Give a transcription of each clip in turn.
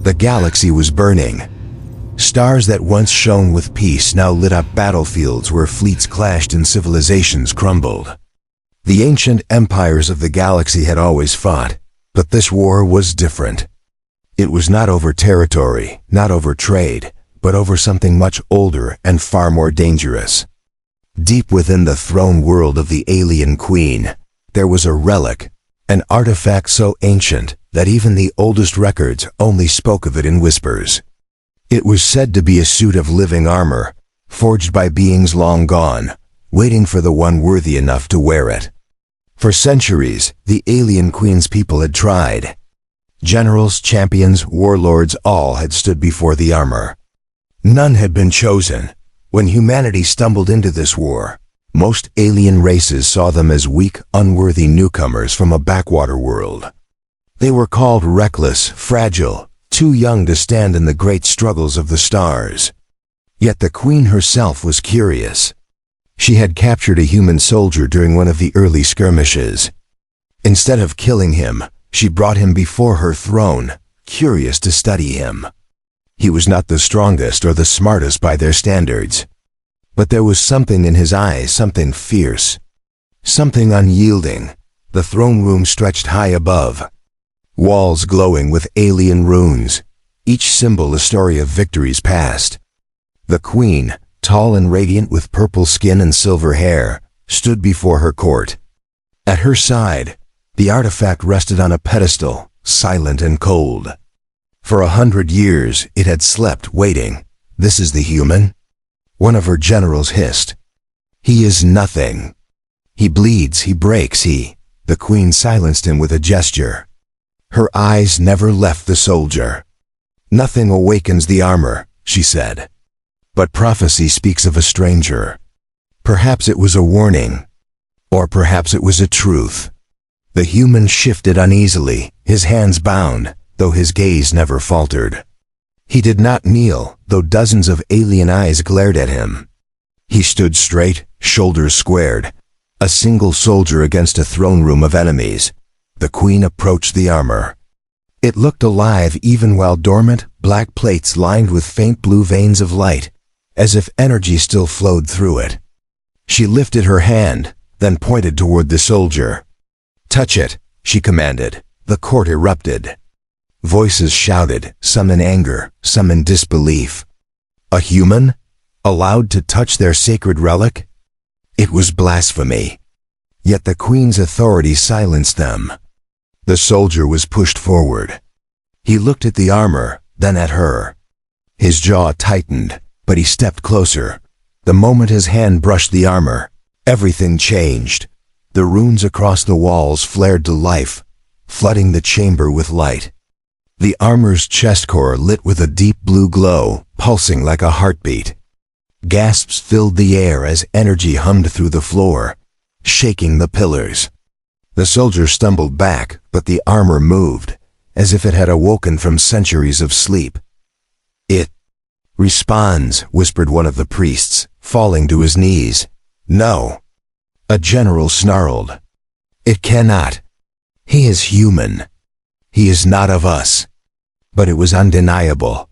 The galaxy was burning. Stars that once shone with peace now lit up battlefields where fleets clashed and civilizations crumbled. The ancient empires of the galaxy had always fought, but this war was different. It was not over territory, not over trade, but over something much older and far more dangerous. Deep within the throne world of the alien queen, there was a relic, an artifact so ancient that even the oldest records only spoke of it in whispers. It was said to be a suit of living armor, forged by beings long gone, waiting for the one worthy enough to wear it. For centuries, the alien queen's people had tried. Generals, champions, warlords, all had stood before the armor. None had been chosen. When humanity stumbled into this war, most alien races saw them as weak, unworthy newcomers from a backwater world. They were called reckless, fragile, too young to stand in the great struggles of the stars. Yet the queen herself was curious. She had captured a human soldier during one of the early skirmishes. Instead of killing him, she brought him before her throne, curious to study him. He was not the strongest or the smartest by their standards. But there was something in his eyes, something fierce, something unyielding. The throne room stretched high above, walls glowing with alien runes, each symbol a story of victories past. The queen, tall and radiant with purple skin and silver hair, stood before her court. At her side, the artifact rested on a pedestal, silent and cold. For 100 years, it had slept, waiting. "This is the human?" One of her generals hissed. "He is nothing. He bleeds, he breaks, he..." The queen silenced him with a gesture. Her eyes never left the soldier. "Nothing awakens the armor," she said. "But prophecy speaks of a stranger." Perhaps it was a warning. Or perhaps it was a truth. The human shifted uneasily, his hands bound, though his gaze never faltered. He did not kneel, though dozens of alien eyes glared at him. He stood straight, shoulders squared, a single soldier against a throne room of enemies. The queen approached the armor. It looked alive even while dormant, black plates lined with faint blue veins of light, as if energy still flowed through it. She lifted her hand, then pointed toward the soldier. "Touch it," she commanded. The court erupted. Voices shouted, some in anger, some in disbelief. A human? Allowed to touch their sacred relic? It was blasphemy. Yet the queen's authority silenced them. The soldier was pushed forward. He looked at the armor, then at her. His jaw tightened, but he stepped closer. The moment his hand brushed the armor, everything changed. The runes across the walls flared to life, flooding the chamber with light. The armor's chest core lit with a deep blue glow, pulsing like a heartbeat. Gasps filled the air as energy hummed through the floor, shaking the pillars. The soldier stumbled back, but the armor moved, as if it had awoken from centuries of sleep. "It responds," whispered one of the priests, falling to his knees. "No." A general snarled. "It cannot. He is human. He is not of us." But it was undeniable.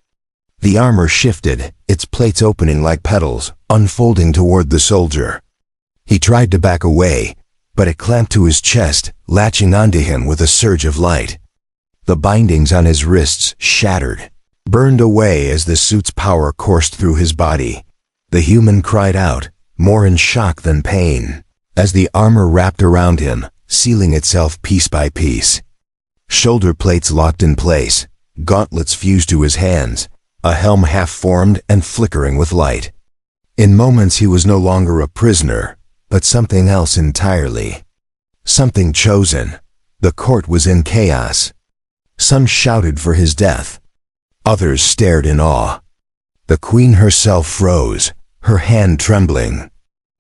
The armor shifted, its plates opening like petals, unfolding toward the soldier. He tried to back away, but it clamped to his chest, latching onto him with a surge of light. The bindings on his wrists shattered, burned away as the suit's power coursed through his body. The human cried out, more in shock than pain, as the armor wrapped around him, sealing itself piece by piece. Shoulder plates locked in place, gauntlets fused to his hands, a helm half-formed and flickering with light. In moments he was no longer a prisoner, but something else entirely. Something chosen. The court was in chaos. Some shouted for his death. Others stared in awe. The queen herself froze, her hand trembling.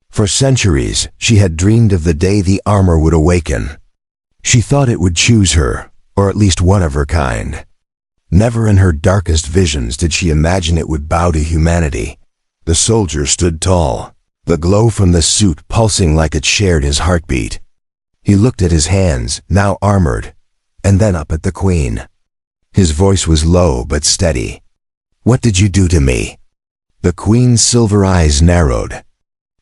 For centuries, she had dreamed of the day the armor would awaken. She thought it would choose her, or at least one of her kind. Never in her darkest visions did she imagine it would bow to humanity. The soldier stood tall, the glow from the suit pulsing like it shared his heartbeat. He looked at his hands, now armored, and then up at the queen. His voice was low but steady. "What did you do to me?" The queen's silver eyes narrowed.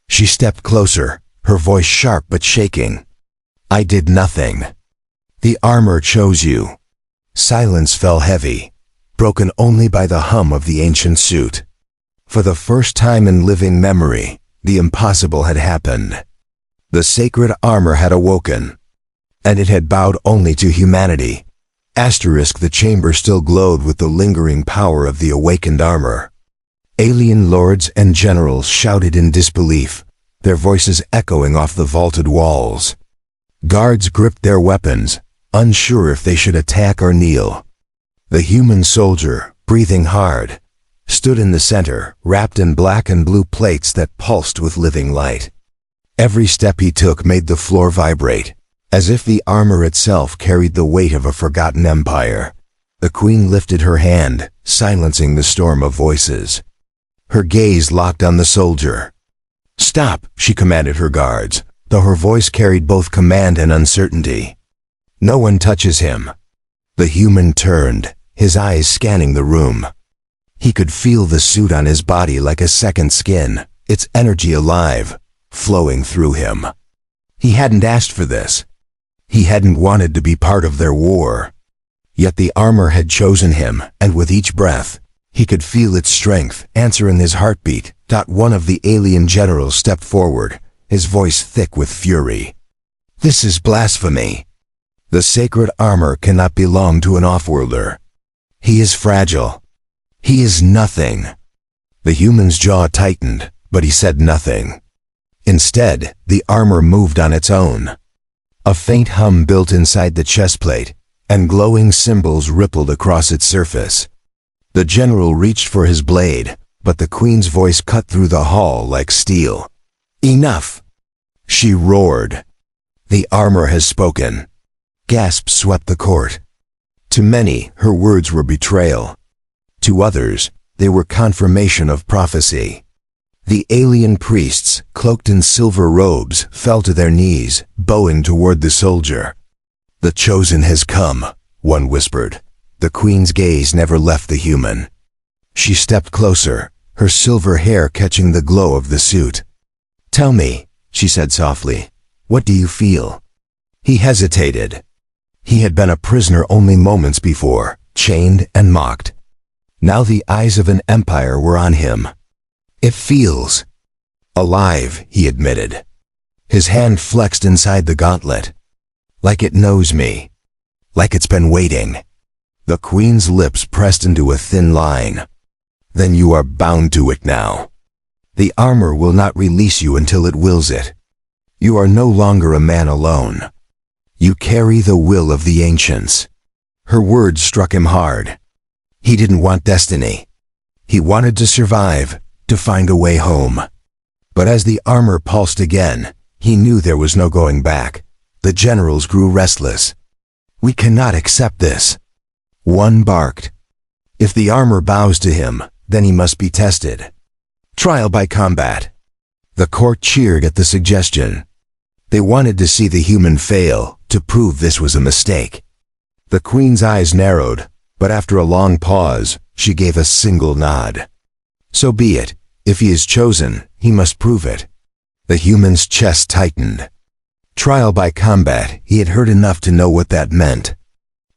She stepped closer, her voice sharp but shaking. "I did nothing. The armor chose you." Silence fell heavy, broken only by the hum of the ancient suit. For the first time in living memory, the impossible had happened. The sacred armor had awoken, and it had bowed only to humanity. The chamber still glowed with the lingering power of the awakened armor. Alien lords and generals shouted in disbelief, their voices echoing off the vaulted walls. Guards gripped their weapons, unsure if they should attack or kneel. The human soldier, breathing hard, stood in the center, wrapped in black and blue plates that pulsed with living light. Every step he took made the floor vibrate, as if the armor itself carried the weight of a forgotten empire. The queen lifted her hand, silencing the storm of voices. Her gaze locked on the soldier. "Stop," she commanded her guards, though her voice carried both command and uncertainty. "No one touches him." The human turned, his eyes scanning the room. He could feel the suit on his body like a second skin, its energy alive, flowing through him. He hadn't asked for this. He hadn't wanted to be part of their war. Yet the armor had chosen him, and with each breath, he could feel its strength answer in his heartbeat. One of the alien generals stepped forward, his voice thick with fury. "This is blasphemy. The sacred armor cannot belong to an offworlder. He is fragile. He is nothing." The human's jaw tightened, but he said nothing. Instead, the armor moved on its own. A faint hum built inside the chestplate, and glowing symbols rippled across its surface. The general reached for his blade, but the queen's voice cut through the hall like steel. "Enough!" she roared. "The armor has spoken." Gasps swept the court. To many, her words were betrayal. To others, they were confirmation of prophecy. The alien priests, cloaked in silver robes, fell to their knees, bowing toward the soldier. "The chosen has come," one whispered. The queen's gaze never left the human. She stepped closer, her silver hair catching the glow of the suit. "Tell me," she said softly, "what do you feel?" He hesitated. He had been a prisoner only moments before, chained and mocked. Now the eyes of an empire were on him. "It feels alive," he admitted. His hand flexed inside the gauntlet. "Like it knows me. Like it's been waiting." The queen's lips pressed into a thin line. "Then you are bound to it now. The armor will not release you until it wills it. You are no longer a man alone. You carry the will of the ancients." Her words struck him hard. He didn't want destiny. He wanted to survive, to find a way home. But as the armor pulsed again, he knew there was no going back. The generals grew restless. "We cannot accept this." One barked. "If the armor bows to him, then he must be tested. Trial by combat." The court cheered at the suggestion. They wanted to see the human fail, to prove this was a mistake. The queen's eyes narrowed, but after a long pause, she gave a single nod. "So be it. If he is chosen, he must prove it." The human's chest tightened. Trial by combat, he had heard enough to know what that meant.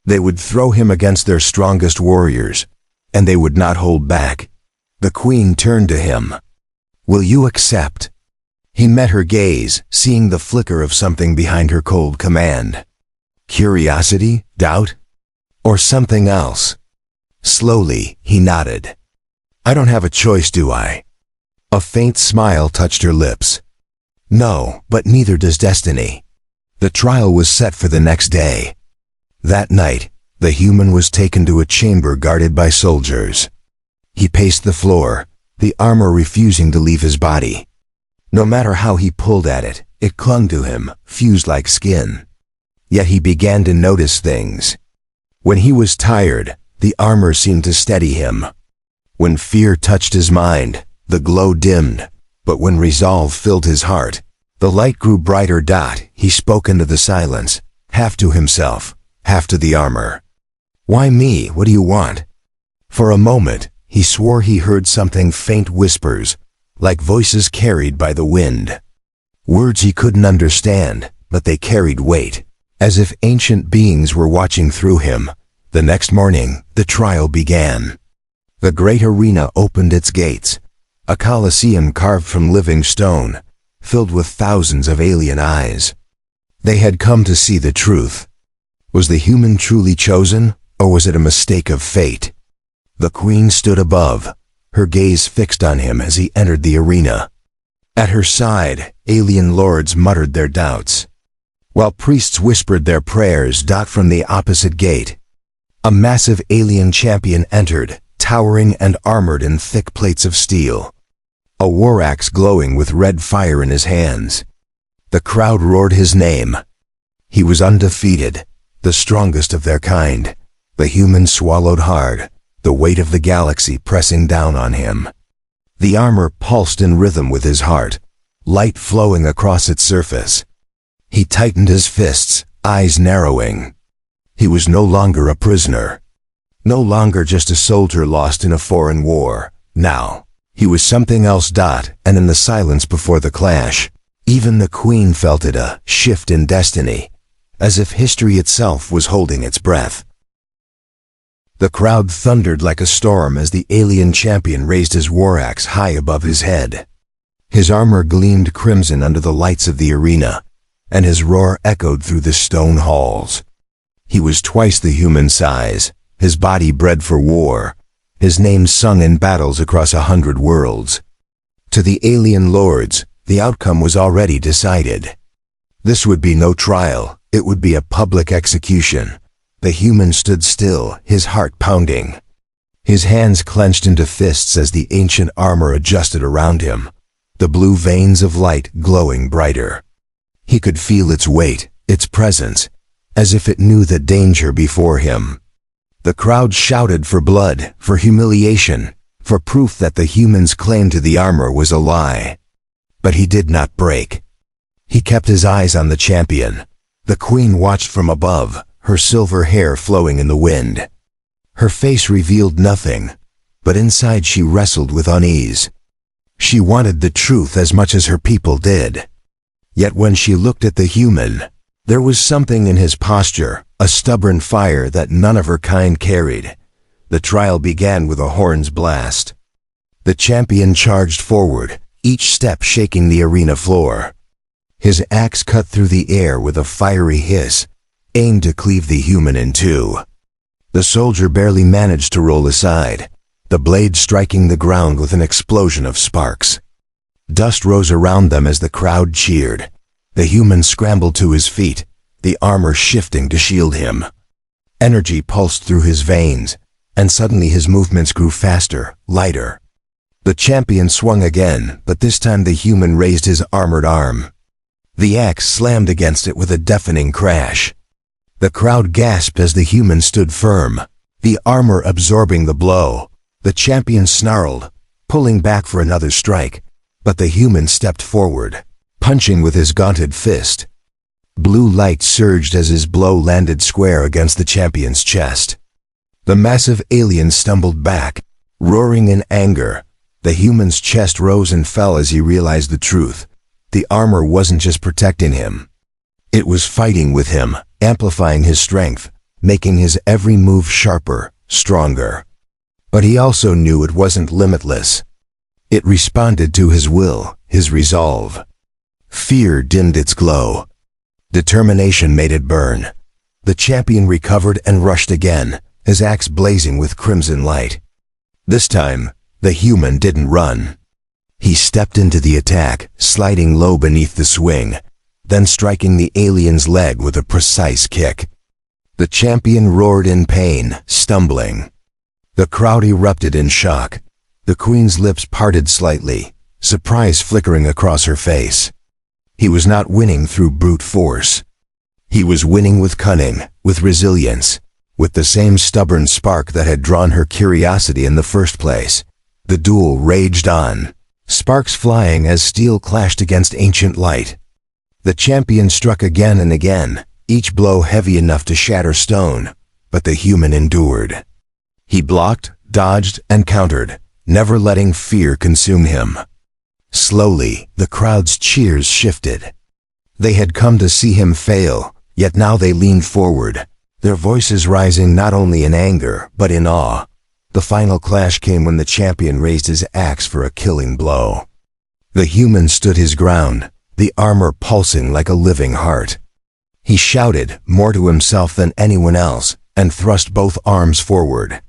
They would throw him against their strongest warriors, and they would not hold back. The queen turned to him. "Will you accept?" He met her gaze, seeing the flicker of something behind her cold command. Curiosity, doubt, or something else? Slowly, he nodded. "I don't have a choice, do I?" A faint smile touched her lips. "No, but neither does destiny." The trial was set for the next day. That night, the human was taken to a chamber guarded by soldiers. He paced the floor, the armor refusing to leave his body. No matter how he pulled at it, it clung to him, fused like skin. Yet he began to notice things. When he was tired, the armor seemed to steady him. When fear touched his mind, the glow dimmed, but when resolve filled his heart, the light grew brighter. He spoke into the silence, half to himself, half to the armor. "Why me? What do you want?" For a moment, he swore he heard something faint whispers, like voices carried by the wind. Words he couldn't understand, but they carried weight, as if ancient beings were watching through him. The next morning, the trial began. The great arena opened its gates, a coliseum carved from living stone, filled with thousands of alien eyes. They had come to see the truth. Was the human truly chosen, or was it a mistake of fate? The queen stood above, her gaze fixed on him as he entered the arena. At her side, alien lords muttered their doubts, while priests whispered their prayers. From the opposite gate, a massive alien champion entered, towering and armored in thick plates of steel, a war axe glowing with red fire in his hands. The crowd roared his name. He was undefeated, the strongest of their kind. The human swallowed hard, the weight of the galaxy pressing down on him. The armor pulsed in rhythm with his heart, light flowing across its surface. He tightened his fists, eyes narrowing. He was no longer a prisoner. No longer just a soldier lost in a foreign war. Now, he was something else. And in the silence before the clash, even the queen felt it, a shift in destiny, as if history itself was holding its breath. The crowd thundered like a storm as the alien champion raised his war axe high above his head. His armor gleamed crimson under the lights of the arena, and his roar echoed through the stone halls. He was twice the human size, his body bred for war, his name sung in battles across 100 worlds. To the alien lords, the outcome was already decided. This would be no trial, it would be a public execution. The human stood still, his heart pounding. His hands clenched into fists as the ancient armor adjusted around him, the blue veins of light glowing brighter. He could feel its weight, its presence, as if it knew the danger before him. The crowd shouted for blood, for humiliation, for proof that the human's claim to the armor was a lie. But he did not break. He kept his eyes on the champion. The queen watched from above, her silver hair flowing in the wind. Her face revealed nothing, but inside she wrestled with unease. She wanted the truth as much as her people did. Yet when she looked at the human, there was something in his posture, a stubborn fire that none of her kind carried. The trial began with a horn's blast. The champion charged forward, each step shaking the arena floor. His axe cut through the air with a fiery hiss, aimed to cleave the human in two. The soldier barely managed to roll aside, the blade striking the ground with an explosion of sparks. Dust rose around them as the crowd cheered. The human scrambled to his feet, the armor shifting to shield him. Energy pulsed through his veins, and suddenly his movements grew faster, lighter. The champion swung again, but this time the human raised his armored arm. The axe slammed against it with a deafening crash. The crowd gasped as the human stood firm, the armor absorbing the blow. The champion snarled, pulling back for another strike, but the human stepped forward, punching with his gaunted fist. Blue light surged as his blow landed square against the champion's chest. The massive alien stumbled back, roaring in anger. The human's chest rose and fell as he realized the truth. The armor wasn't just protecting him. It was fighting with him, amplifying his strength, making his every move sharper, stronger. But he also knew it wasn't limitless. It responded to his will, his resolve. Fear dimmed its glow. Determination made it burn. The champion recovered and rushed again, his axe blazing with crimson light. This time, the human didn't run. He stepped into the attack, sliding low beneath the swing, then striking the alien's leg with a precise kick. The champion roared in pain, stumbling. The crowd erupted in shock. The queen's lips parted slightly, surprise flickering across her face. He was not winning through brute force. He was winning with cunning, with resilience, with the same stubborn spark that had drawn her curiosity in the first place. The duel raged on, sparks flying as steel clashed against ancient light. The champion struck again and again, each blow heavy enough to shatter stone, but the human endured. He blocked, dodged, and countered, never letting fear consume him. Slowly, the crowd's cheers shifted. They had come to see him fail, yet now they leaned forward, their voices rising not only in anger, but in awe. The final clash came when the champion raised his axe for a killing blow. The human stood his ground, the armor pulsing like a living heart. He shouted, more to himself than anyone else, and thrust both arms forward.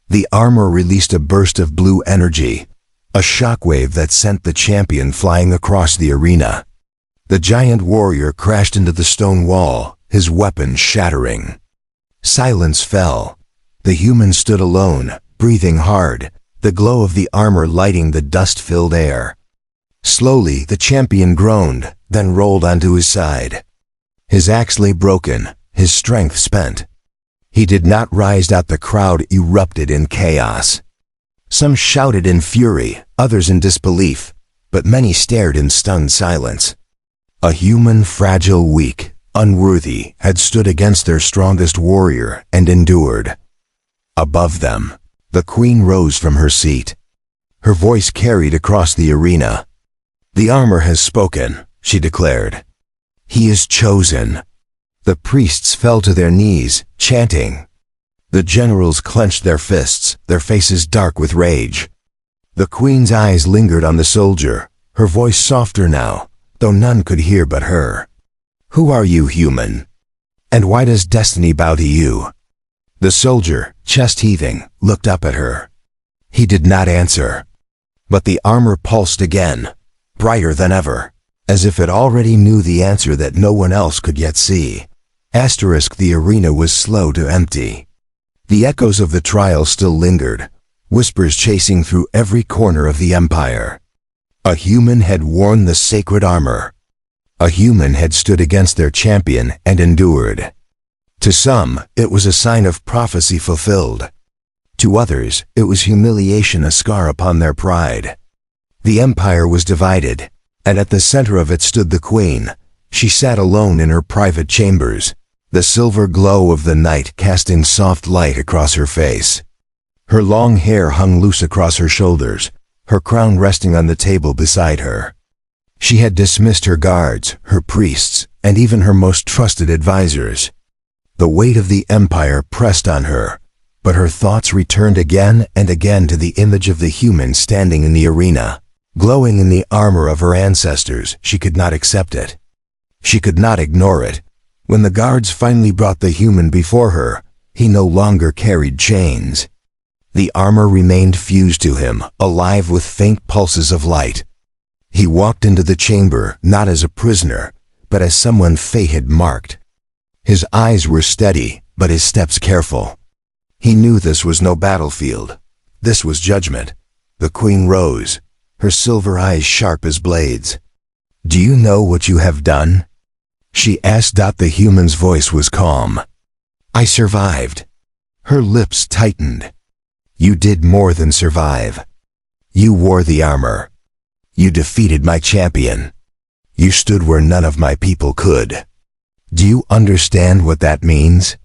The armor released a burst of blue energy, a shockwave that sent the champion flying across the arena. The giant warrior crashed into the stone wall, his weapon shattering. Silence fell. The human stood alone, breathing hard, the glow of the armor lighting the dust-filled air. Slowly, the champion groaned, then rolled onto his side. His axe lay broken, his strength spent. He did not rise out. The crowd erupted in chaos. Some shouted in fury, others in disbelief, but many stared in stunned silence. A human, fragile, weak, unworthy, had stood against their strongest warrior and endured. Above them, the queen rose from her seat. Her voice carried across the arena. "The armor has spoken," she declared. "He is chosen." The priests fell to their knees, chanting. The generals clenched their fists, their faces dark with rage. The queen's eyes lingered on the soldier, her voice softer now, though none could hear but her. "Who are you, human? And why does destiny bow to you?" The soldier, chest heaving, looked up at her. He did not answer. But the armor pulsed again, brighter than ever, as if it already knew the answer that no one else could yet see. The arena was slow to empty. The echoes of the trial still lingered, whispers chasing through every corner of the empire. A human had worn the sacred armor. A human had stood against their champion and endured. To some, it was a sign of prophecy fulfilled. To others, it was humiliation, a scar upon their pride. The empire was divided, and at the center of it stood the queen. She sat alone in her private chambers, the silver glow of the night casting soft light across her face. Her long hair hung loose across her shoulders, her crown resting on the table beside her. She had dismissed her guards, her priests, and even her most trusted advisors. The weight of the empire pressed on her, but her thoughts returned again and again to the image of the human standing in the arena, glowing in the armor of her ancestors. She could not accept it. She could not ignore it. When the guards finally brought the human before her, he no longer carried chains. The armor remained fused to him, alive with faint pulses of light. He walked into the chamber not as a prisoner, but as someone fate had marked. His eyes were steady, but his steps careful. He knew this was no battlefield. This was judgment. The queen rose, her silver eyes sharp as blades. "Do you know what you have done?" she asked. The human's voice was calm. "I survived." Her lips tightened. "You did more than survive. You wore the armor. You defeated my champion. You stood where none of my people could. Do you understand what that means?"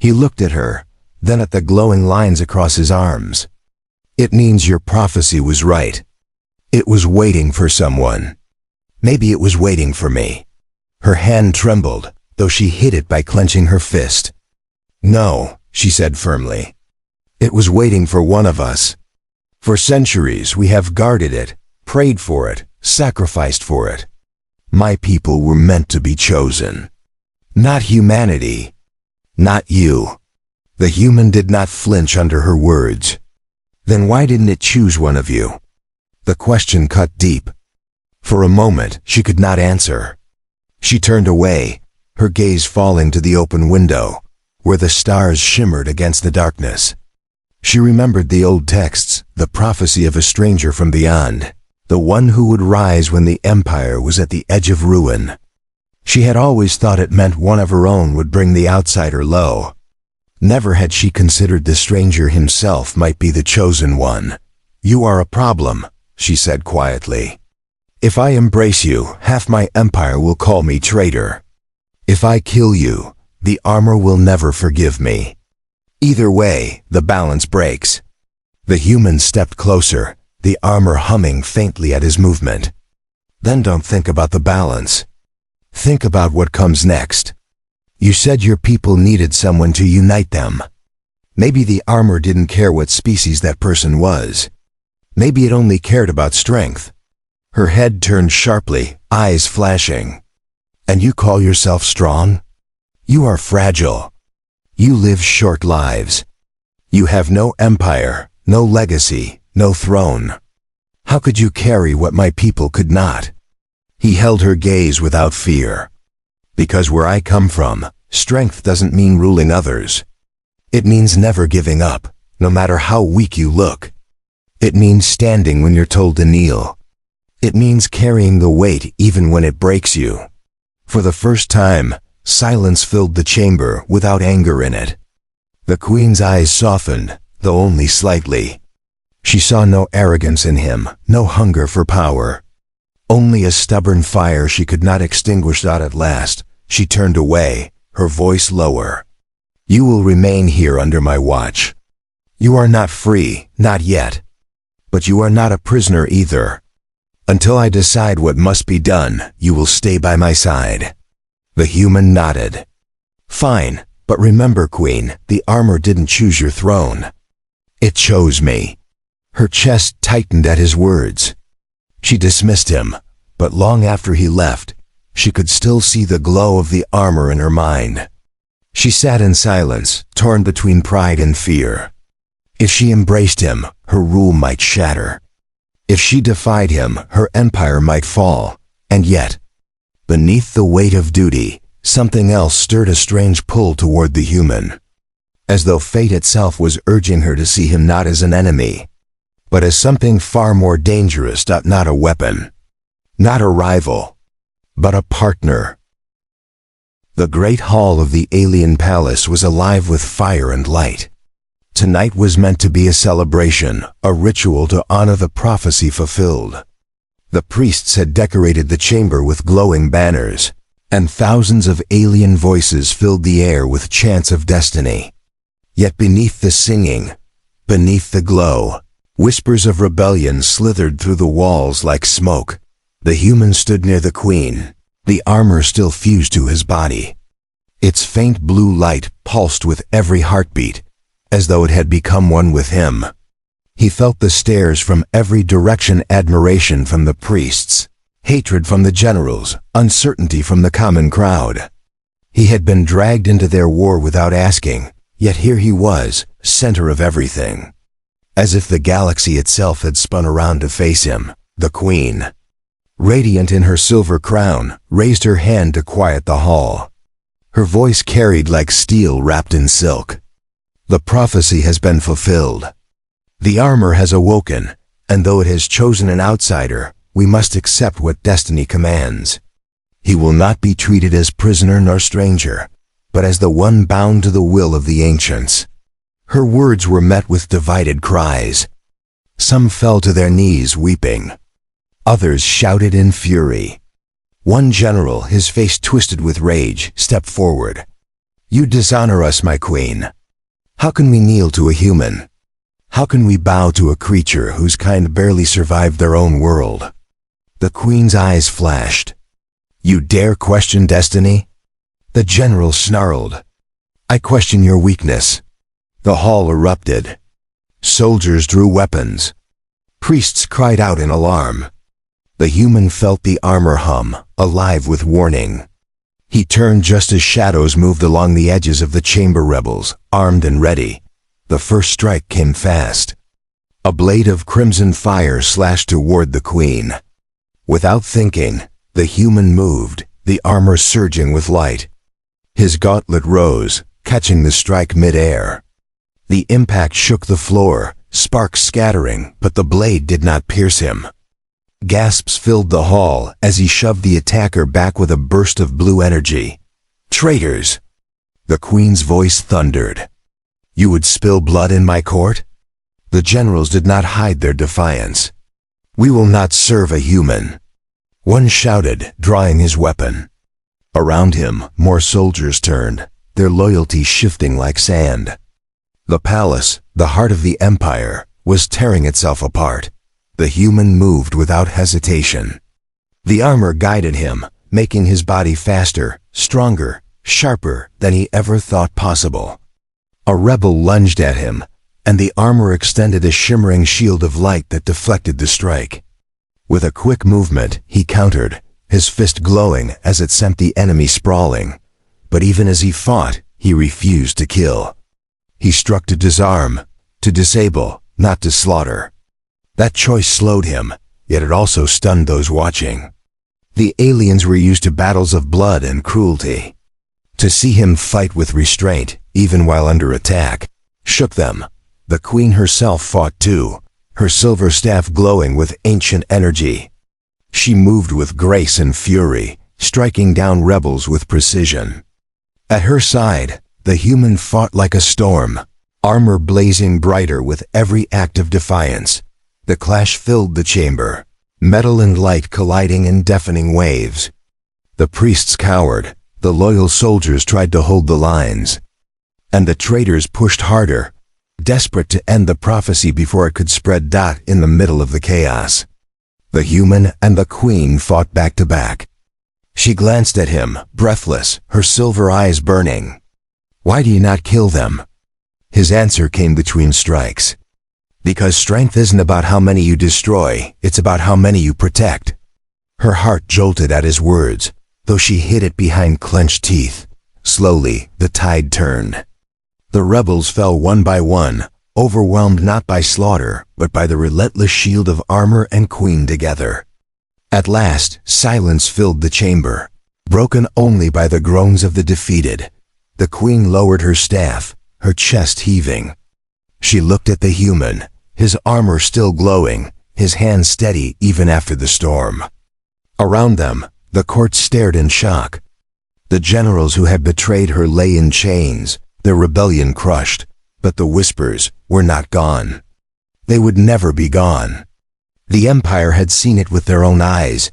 He looked at her, then at the glowing lines across his arms. "It means your prophecy was right. It was waiting for someone. Maybe it was waiting for me." Her hand trembled, though she hid it by clenching her fist. "No," she said firmly. "It was waiting for one of us. For centuries we have guarded it, prayed for it, sacrificed for it. My people were meant to be chosen. Not humanity. Not you." The human did not flinch under her words. "Then why didn't it choose one of you?" The question cut deep. For a moment, she could not answer. She turned away, her gaze falling to the open window, where the stars shimmered against the darkness. She remembered the old texts, the prophecy of a stranger from beyond, the one who would rise when the empire was at the edge of ruin. She had always thought it meant one of her own would bring the outsider low. Never had she considered the stranger himself might be the chosen one. "You are a problem," she said quietly. "If I embrace you, half my empire will call me traitor. If I kill you, the armor will never forgive me. Either way, the balance breaks. The human stepped closer, the armor humming faintly at his movement. Then don't think about the balance. Think about what comes next. You said your people needed someone to unite them. Maybe the armor didn't care what species that person was. Maybe it only cared about strength. Her head turned sharply, eyes flashing. And you call yourself strong? You are fragile. You live short lives. You have no empire, no legacy, no throne. How could you carry what my people could not? He held her gaze without fear. Because where I come from, strength doesn't mean ruling others. It means never giving up, no matter how weak you look. It means standing when you're told to kneel. It means carrying the weight even when it breaks you. For the first time, silence filled the chamber without anger in it. The queen's eyes softened, though only slightly. She saw no arrogance in him, no hunger for power. Only a stubborn fire she could not extinguish. At last, she turned away, her voice lower. You will remain here under my watch. You are not free, not yet. But you are not a prisoner either. Until I decide what must be done, you will stay by my side. The human nodded. Fine, but remember, Queen, the armor didn't choose your throne. It chose me. Her chest tightened at his words. She dismissed him, but long after he left, she could still see the glow of the armor in her mind. She sat in silence, torn between pride and fear. If she embraced him, her rule might shatter. If she defied him, her empire might fall. And yet, beneath the weight of duty, something else stirred a strange pull toward the human. As though fate itself was urging her to see him not as an enemy, but as something far more dangerous. Not a weapon, not a rival, but a partner. The great hall of the alien palace was alive with fire and light. Tonight was meant to be a celebration, a ritual to honor the prophecy fulfilled. The priests had decorated the chamber with glowing banners, and thousands of alien voices filled the air with chants of destiny. Yet beneath the singing, beneath the glow, whispers of rebellion slithered through the walls like smoke. The human stood near the queen, the armor still fused to his body. Its faint blue light pulsed with every heartbeat, as though it had become one with him. He felt the stares from every direction, admiration from the priests, hatred from the generals, uncertainty from the common crowd. He had been dragged into their war without asking, yet here he was, center of everything. As if the galaxy itself had spun around to face him, the queen, radiant in her silver crown, raised her hand to quiet the hall. Her voice carried like steel wrapped in silk. The prophecy has been fulfilled. The armor has awoken, and though it has chosen an outsider, we must accept what destiny commands. He will not be treated as prisoner nor stranger, but as the one bound to the will of the ancients. Her words were met with divided cries. Some fell to their knees weeping. Others shouted in fury. One general, his face twisted with rage, stepped forward. You dishonor us, my queen. How can we kneel to a human? How can we bow to a creature whose kind barely survived their own world? The queen's eyes flashed. You dare question destiny? The general snarled. I question your weakness. The hall erupted. Soldiers drew weapons. Priests cried out in alarm. The human felt the armor hum, alive with warning. He turned just as shadows moved along the edges of the chamber. Rebels, armed and ready. The first strike came fast. A blade of crimson fire slashed toward the queen. Without thinking, the human moved, the armor surging with light. His gauntlet rose, catching the strike mid-air. The impact shook the floor, sparks scattering, but the blade did not pierce him. Gasps filled the hall as he shoved the attacker back with a burst of blue energy. Traitors! The queen's voice thundered. You would spill blood in my court? The generals did not hide their defiance. We will not serve a human. One shouted, drawing his weapon. Around him, more soldiers turned, their loyalty shifting like sand. The palace, the heart of the empire, was tearing itself apart. The human moved without hesitation. The armor guided him, making his body faster, stronger, sharper than he ever thought possible. A rebel lunged at him, and the armor extended a shimmering shield of light that deflected the strike. With a quick movement, he countered, his fist glowing as it sent the enemy sprawling. But even as he fought, he refused to kill. He struck to disarm, to disable, not to slaughter. That choice slowed him, yet it also stunned those watching. The aliens were used to battles of blood and cruelty. To see him fight with restraint, even while under attack, shook them. The queen herself fought too, her silver staff glowing with ancient energy. She moved with grace and fury, striking down rebels with precision. At her side, the human fought like a storm, armor blazing brighter with every act of defiance. The clash filled the chamber, metal and light colliding in deafening waves. The priests cowered, the loyal soldiers tried to hold the lines, and the traitors pushed harder, desperate to end the prophecy before it could spread. In the middle of the chaos, the human and the queen fought back to back. She glanced at him, breathless, her silver eyes burning. "Why do you not kill them?" His answer came between strikes. "Because strength isn't about how many you destroy, it's about how many you protect." Her heart jolted at his words, though she hid it behind clenched teeth. Slowly, the tide turned. The rebels fell one by one, overwhelmed not by slaughter, but by the relentless shield of armor and queen together. At last, silence filled the chamber, broken only by the groans of the defeated. The queen lowered her staff, her chest heaving. She looked at the human, his armor still glowing, his hands steady even after the storm. Around them, the court stared in shock. The generals who had betrayed her lay in chains, their rebellion crushed, but the whispers were not gone. They would never be gone. The empire had seen it with their own eyes,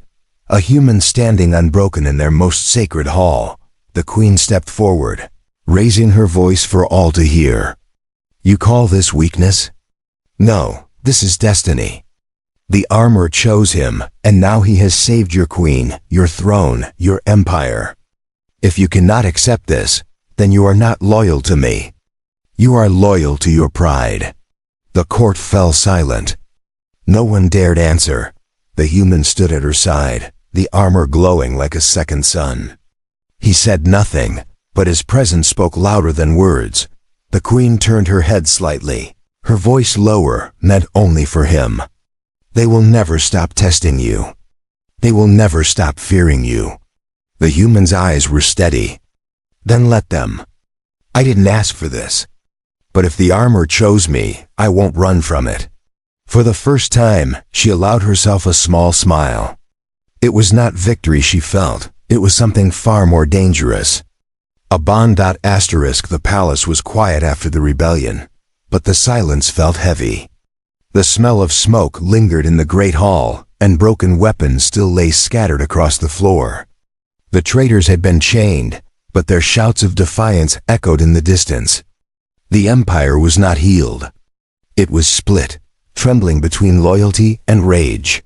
a human standing unbroken in their most sacred hall. The queen stepped forward, raising her voice for all to hear. "You call this weakness? No, this is destiny. The armor chose him, and now he has saved your queen, your throne, your empire. If you cannot accept this, then you are not loyal to me. You are loyal to your pride." The court fell silent. No one dared answer. The human stood at her side, the armor glowing like a second sun. He said nothing, but his presence spoke louder than words. The queen turned her head slightly, her voice lower, meant only for him. "They will never stop testing you. They will never stop fearing you." The human's eyes were steady. "Then let them. I didn't ask for this. But if the armor chose me, I won't run from it." For the first time, she allowed herself a small smile. It was not victory she felt, it was something far more dangerous. A bond. The palace was quiet after the rebellion, but the silence felt heavy. The smell of smoke lingered in the great hall, and broken weapons still lay scattered across the floor. The traitors had been chained, but their shouts of defiance echoed in the distance. The empire was not healed. It was split, trembling between loyalty and rage.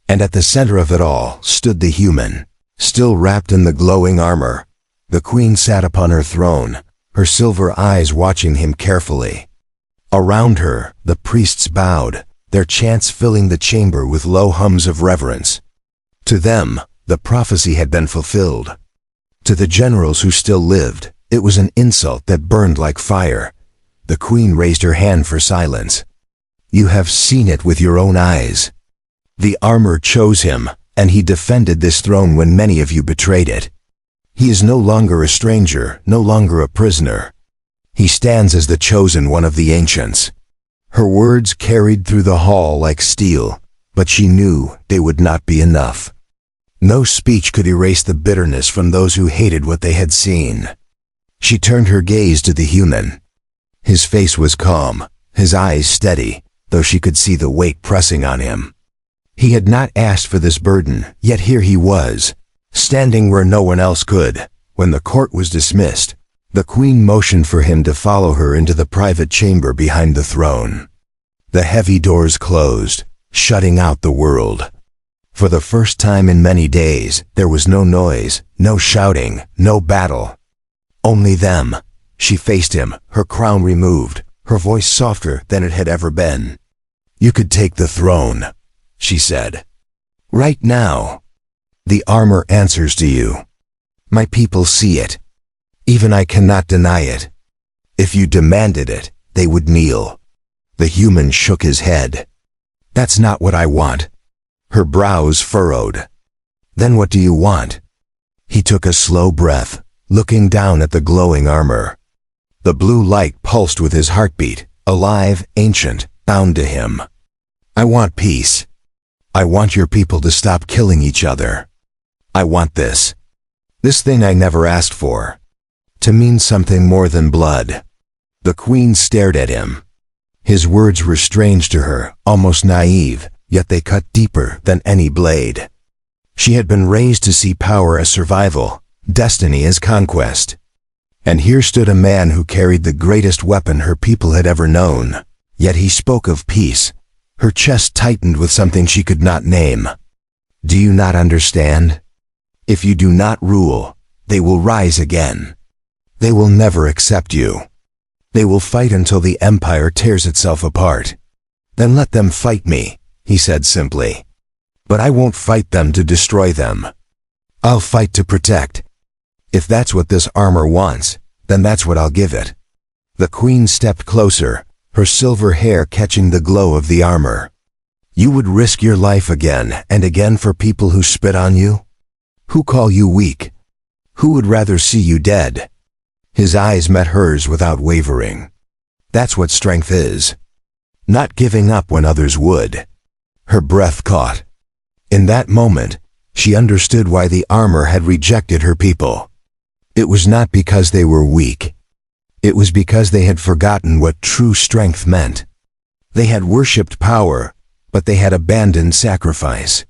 And at the center of it all stood the human, still wrapped in the glowing armor. The queen sat upon her throne, her silver eyes watching him carefully. Around her, the priests bowed, their chants filling the chamber with low hums of reverence. To them, the prophecy had been fulfilled. To the generals who still lived, it was an insult that burned like fire. The queen raised her hand for silence. "You have seen it with your own eyes. The armor chose him, and he defended this throne when many of you betrayed it. He is no longer a stranger, no longer a prisoner. He stands as the chosen one of the ancients." Her words carried through the hall like steel, but she knew they would not be enough. No speech could erase the bitterness from those who hated what they had seen. She turned her gaze to the human. His face was calm, his eyes steady, though she could see the weight pressing on him. He had not asked for this burden, yet here he was, standing where no one else could. When the court was dismissed, The queen motioned for him to follow her into the private chamber behind the throne. The heavy doors closed, shutting out the world. For the first time in many days, there was no noise, no shouting, no battle. Only them. She faced him, her crown removed, her voice softer than it had ever been. "You could take the throne," she said. "Right now. The armor answers to you. My people see it. Even I cannot deny it. If you demanded it, they would kneel." The human shook his head. "That's not what I want." Her brows furrowed. "Then what do you want?" He took a slow breath, looking down at the glowing armor. The blue light pulsed with his heartbeat, alive, ancient, bound to him. "I want peace. I want your people to stop killing each other. I want this. This thing I never asked for. To mean something more than blood." The queen stared at him. His words were strange to her, almost naive, yet they cut deeper than any blade. She had been raised to see power as survival, destiny as conquest. And here stood a man who carried the greatest weapon her people had ever known. Yet he spoke of peace. Her chest tightened with something she could not name. "Do you not understand? If you do not rule, they will rise again. They will never accept you. They will fight until the empire tears itself apart. Then let them fight me," he said simply. "But I won't fight them to destroy them. I'll fight to protect. If that's what this armor wants, then that's what I'll give it." The queen stepped closer, her silver hair catching the glow of the armor. "You would risk your life again and again for people who spit on you? Who call you weak? Who would rather see you dead?" His eyes met hers without wavering. "That's what strength is. Not giving up when others would." Her breath caught. In that moment, she understood why the armor had rejected her people. It was not because they were weak. It was because they had forgotten what true strength meant. They had worshipped power, but they had abandoned sacrifice.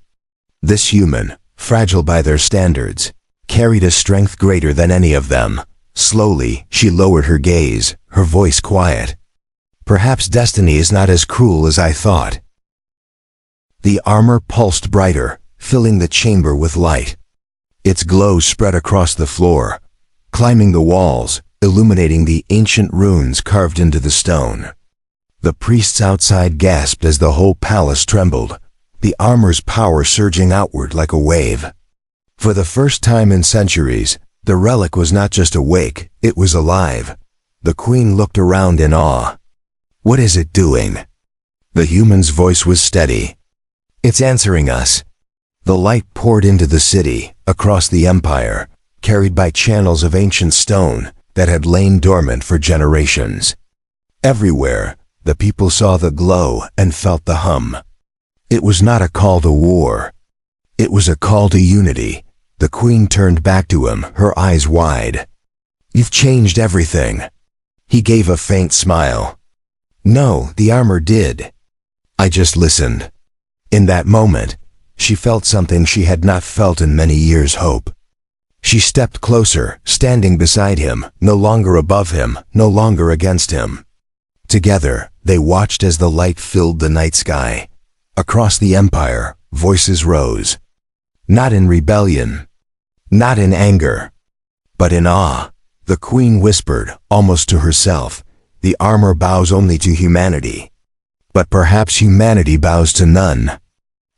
This human, fragile by their standards, carried a strength greater than any of them. Slowly, she lowered her gaze, her voice quiet. "Perhaps destiny is not as cruel as I thought." The armor pulsed brighter, filling the chamber with light. Its glow spread across the floor, climbing the walls, illuminating the ancient runes carved into the stone. The priests outside gasped as the whole palace trembled, the armor's power surging outward like a wave. For the first time in centuries, the relic was not just awake, it was alive. The queen looked around in awe. "What is it doing?" The human's voice was steady. "It's answering us." The light poured into the city, across the empire, carried by channels of ancient stone that had lain dormant for generations. Everywhere, the people saw the glow and felt the hum. It was not a call to war. It was a call to unity. The queen turned back to him, her eyes wide. "You've changed everything." He gave a faint smile. "No, the armor did. I just listened." In that moment, she felt something she had not felt in many years' hope. She stepped closer, standing beside him, no longer above him, no longer against him. Together, they watched as the light filled the night sky. Across the empire, voices rose. Not in rebellion, not in anger, but in awe. The queen whispered, almost to herself, "The armor bows only to humanity. But perhaps humanity bows to none."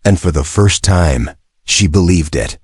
And for the first time, she believed it.